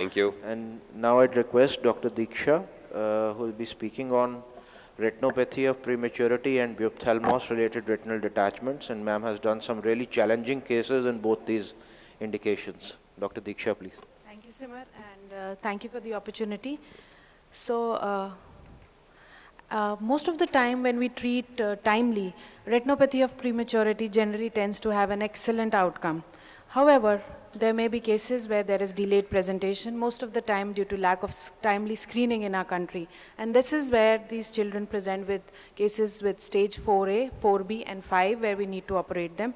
Thank you. And now I'd request Dr. DEEKSHA, who will be speaking on retinopathy of prematurity and ophthalmos-related retinal detachments. And ma'am has done some really challenging cases in both these indications. Dr. DEEKSHA, please. Thank you, Simar, and thank you for the opportunity. So, most of the time when we treat timely, retinopathy of prematurity generally tends to have an excellent outcome. However, there may be cases where there is delayed presentation, most of the time due to lack of timely screening in our country. And this is where these children present with cases with stage 4A, 4B, and 5, where we need to operate them.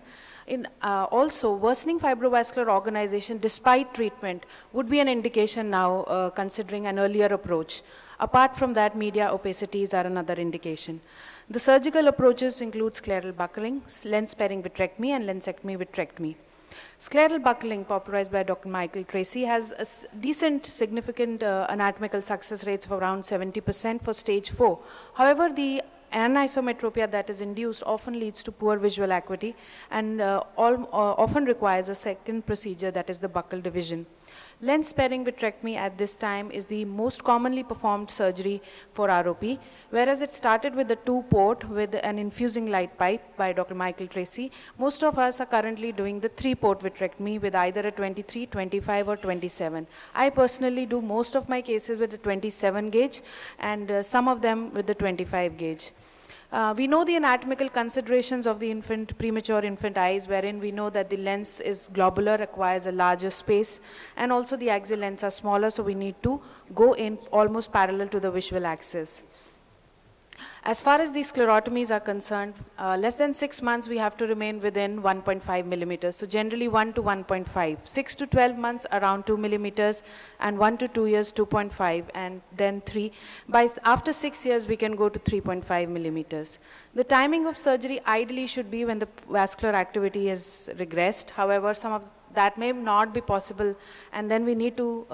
Also, worsening fibrovascular organization despite treatment would be an indication now, considering an earlier approach. Apart from that, media opacities are another indication. The surgical approaches include scleral buckling, lens-sparing vitrectomy, and lensectomy vitrectomy. Scleral buckling, popularized by Dr. Michael Tracy, has a decent, significant anatomical success rates of around 70% for stage 4. However, the anisometropia that is induced often leads to poor visual acuity and often requires a second procedure, that is the buccal division. Lens sparing vitrectomy at this time is the most commonly performed surgery for ROP, whereas it started with the 2-port with an infusing light pipe by Dr. Michael Tracy. Most of us are currently doing the 3-port vitrectomy with either a 23, 25 or 27. I personally do most of my cases with the 27 gauge and some of them with the 25 gauge. We know the anatomical considerations of the premature infant eyes, wherein we know that the lens is globular, requires a larger space, and also the axial lens are smaller, so we need to go in almost parallel to the visual axis. As far as these sclerotomies are concerned, less than 6 months we have to remain within 1.5 millimeters. So generally 1 to 1.5. 6 to 12 months around 2 millimeters, and 1 to 2 years 2.5, and then 3. After 6 years we can go to 3.5 millimeters. The timing of surgery ideally should be when the vascular activity has regressed. However, some of that may not be possible, and then we need to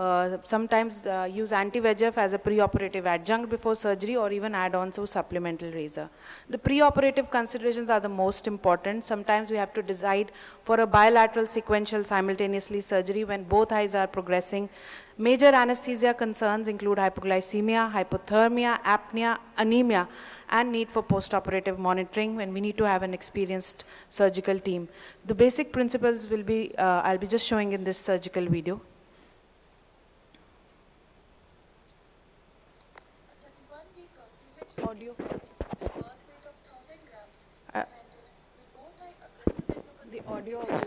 sometimes use anti-VEGF as a preoperative adjunct before surgery, or even add on to supplemental razor. The preoperative considerations are the most important. Sometimes we have to decide for a bilateral sequential simultaneously surgery when both eyes are progressing. Major anesthesia concerns include hypoglycemia, hypothermia, apnea, anemia, and need for postoperative monitoring when we need to have an experienced surgical team. The basic principles will be, I'll be just showing in this surgical video. Audio. The audio.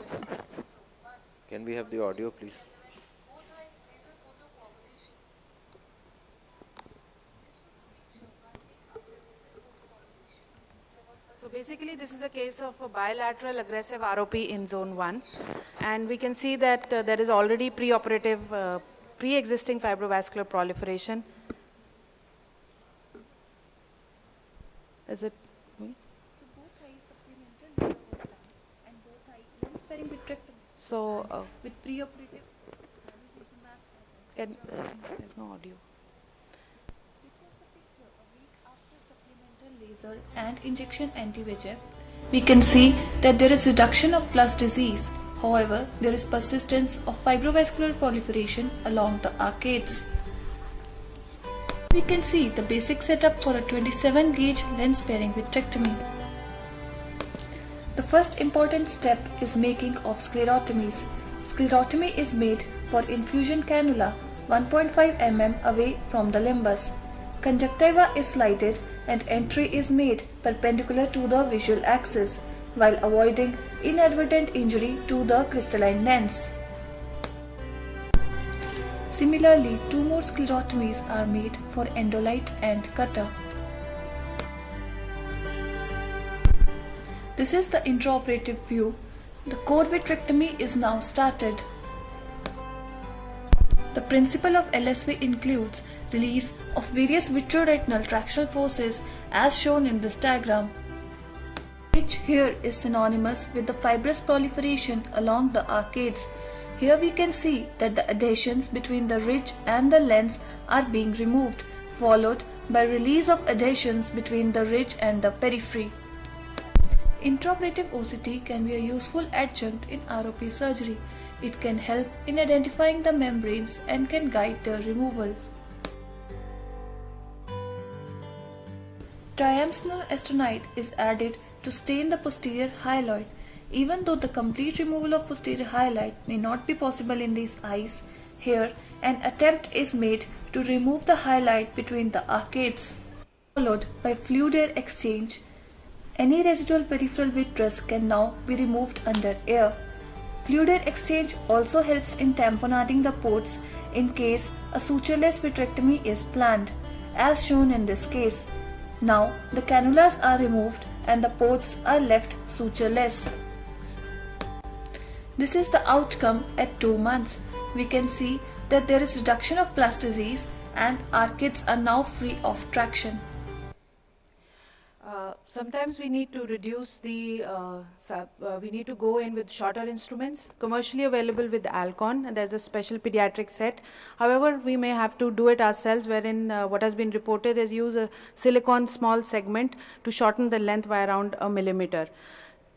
Can we have the audio, please? So basically this is a case of a bilateral aggressive ROP in zone 1, and we can see that there is already preoperative, pre-existing fibrovascular proliferation. Is it? So both eyes supplemental laser was done, and both eye lens sparing vitrectomy. So with preoperative there's no audio. Laser and injection anti-VEGF, we can see that there is reduction of plus disease. However, there is persistence of fibrovascular proliferation along the arcades. We can see the basic setup for a 27 gauge lens sparing vitrectomy. The first important step is making of sclerotomies. Sclerotomy is made for infusion cannula 1.5 mm away from the limbus. Conjunctiva is slided and entry is made perpendicular to the visual axis while avoiding inadvertent injury to the crystalline lens. Similarly, 2 more sclerotomies are made for endolite and cutter. This is the intraoperative view. The core vitrectomy is now started. The principle of LSV includes release of various vitreoretinal tractional forces as shown in this diagram, which here is synonymous with the fibrous proliferation along the arcades. Here we can see that the adhesions between the ridge and the lens are being removed, followed by release of adhesions between the ridge and the periphery. Intraoperative OCT can be a useful adjunct in ROP surgery. It can help in identifying the membranes and can guide their removal. Triamcinolone acetonide is added to stain the posterior hyaloid. Even though the complete removal of posterior hyaloid may not be possible in these eyes, here an attempt is made to remove the hyaloid between the arcades, followed by fluid air exchange. Any residual peripheral vitreous can now be removed under air. Fluid air exchange also helps in tamponading the ports in case a sutureless vitrectomy is planned, as shown in this case. Now the cannulas are removed and the ports are left sutureless. This is the outcome at 2 months. We can see that there is reduction of plasticity and arcades are now free of traction. Sometimes we need to reduce the, we need to go in with shorter instruments, commercially available with Alcon, and there's a special pediatric set. However, we may have to do it ourselves, wherein what has been reported is use a silicone small segment to shorten the length by around 1 millimeter.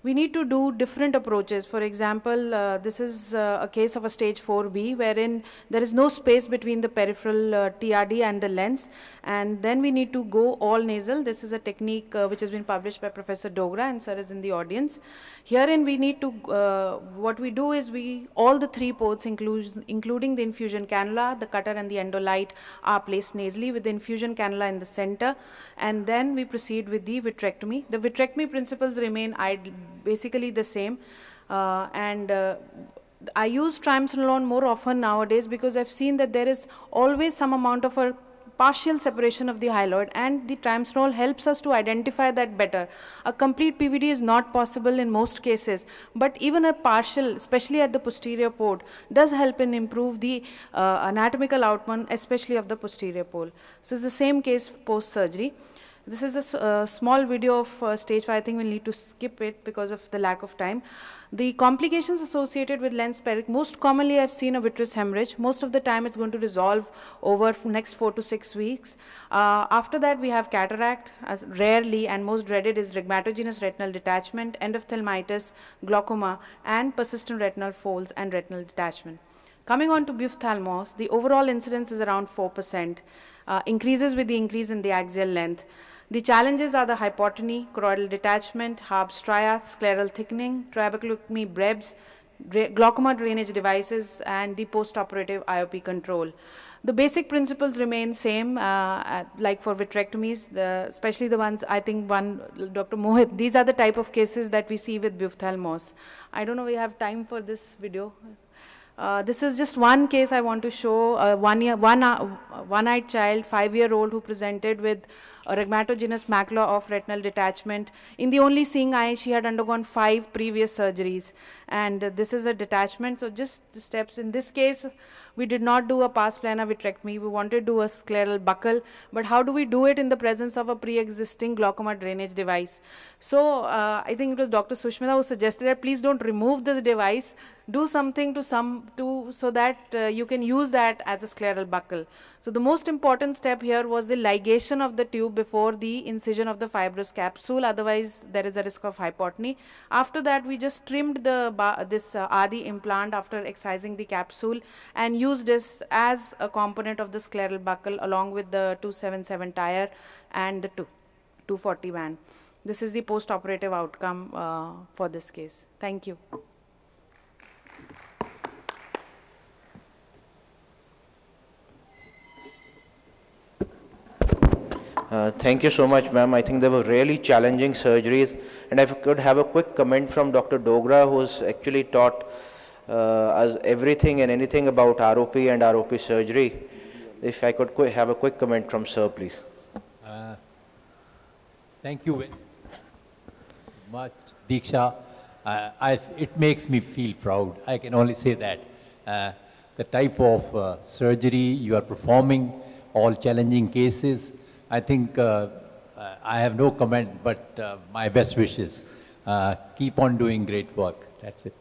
We need to do different approaches. For example, this is a case of a stage 4B wherein there is no space between the peripheral TRD and the lens, and then we need to go all nasal. This is a technique which has been published by Professor Dogra, and sir is in the audience. Herein we need to, what we do is all the 3 ports including the infusion cannula, the cutter and the endolite are placed nasally with the infusion cannula in the center, and then we proceed with the vitrectomy. The vitrectomy principles remain basically the same, I use triamcinolone more often nowadays because I've seen that there is always some amount of a partial separation of the hyaloid, and the triamcinolone helps us to identify that better. A complete PVD is not possible in most cases, but even a partial, especially at the posterior port, does help in improve the anatomical outcome, especially of the posterior pole. So it's the same case post-surgery. This is a small video of stage 5. I think we'll need to skip it because of the lack of time. The complications associated with lens peric, most commonly I've seen a vitreous hemorrhage. Most of the time it's going to resolve over next 4 to 6 weeks. After that we have cataract, as rarely and most dreaded is rhegmatogenous retinal detachment, endophthalmitis, glaucoma, and persistent retinal folds and retinal detachment. Coming on to ophthalmos, the overall incidence is around 4%, increases with the increase in the axial length. The challenges are the hypotony, choroidal detachment, Harb stria, scleral thickening, trabeculotomy brebs, glaucoma drainage devices, and the post-operative IOP control. The basic principles remain same, like for vitrectomies, especially the ones, I think Dr. Mohit, these are the type of cases that we see with ophthalmos. I don't know we have time for this video. This is just one case I want to show, a one-eyed child, 5-year-old, who presented with a rhegmatogenous macula of retinal detachment. In the only seeing eye, she had undergone 5 previous surgeries, and this is a detachment. So just the steps. In this case, we did not do a pars plana vitrectomy. We wanted to do a scleral buckle, but how do we do it in the presence of a pre-existing glaucoma drainage device? So I think it was Dr. Sushmita who suggested that please don't remove this device, do something so that you can use that as a scleral buckle. So the most important step here was the ligation of the tube before the incision of the fibrous capsule, otherwise there is a risk of hypotony. After that we just trimmed this Adi implant after excising the capsule and used this as a component of the scleral buckle along with the 277 tire and the 240 band. This is the post-operative outcome for this case. Thank you. Thank you so much, ma'am. I think they were really challenging surgeries. And if I could have a quick comment from Dr. Dogra, who's actually taught us everything and anything about ROP and ROP surgery. If I could have a quick comment from sir, please. Thank you very much, Deeksha. It makes me feel proud. I can only say that. The type of surgery you are performing, all challenging cases, I think I have no comment but my best wishes. Keep on doing great work. That's it.